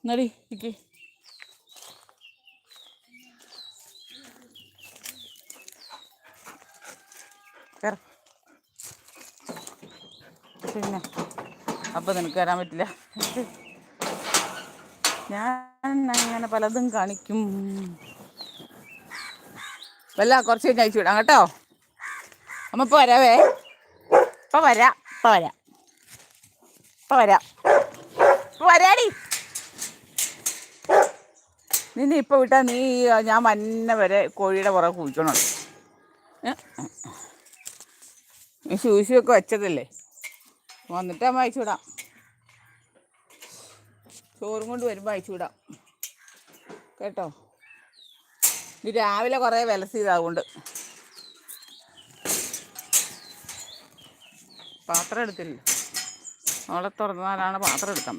എന്നടി ഇക്ക് പിന്നെ അപ്പം നിനക്ക് വരാൻ പറ്റില്ല. ഞാൻ അങ്ങനെ പലതും കാണിക്കും. വല്ല കുറച്ച് കഴിഞ്ഞ് അയച്ചു വിടാം കേട്ടോ. അമ്മ ഇപ്പോൾ വരാവേ. ഇപ്പം വരാം, ഇപ്പം വരാം, ഇപ്പം വരാം, ഇപ്പം വരാടി. നിന്നെ ഇപ്പം വിട്ടാൽ നീ ഞാൻ മന്ന വരെ കോഴിയുടെ പുറകെ കുഴിക്കണം. നീ ശൂശിയൊക്കെ വെച്ചതല്ലേ, വന്നിട്ട് അമ്മ അയച്ചു വിടാം. ചോറും കൊണ്ട് വരുമ്പോൾ അയച്ചു വിടാം കേട്ടോ. നീ രാവിലെ കുറേ വിലസിയതാകൊണ്ട് പാത്രം എടുത്തില്ല. അവളെ തുറന്നാലാണ് പാത്രം എടുക്കാൻ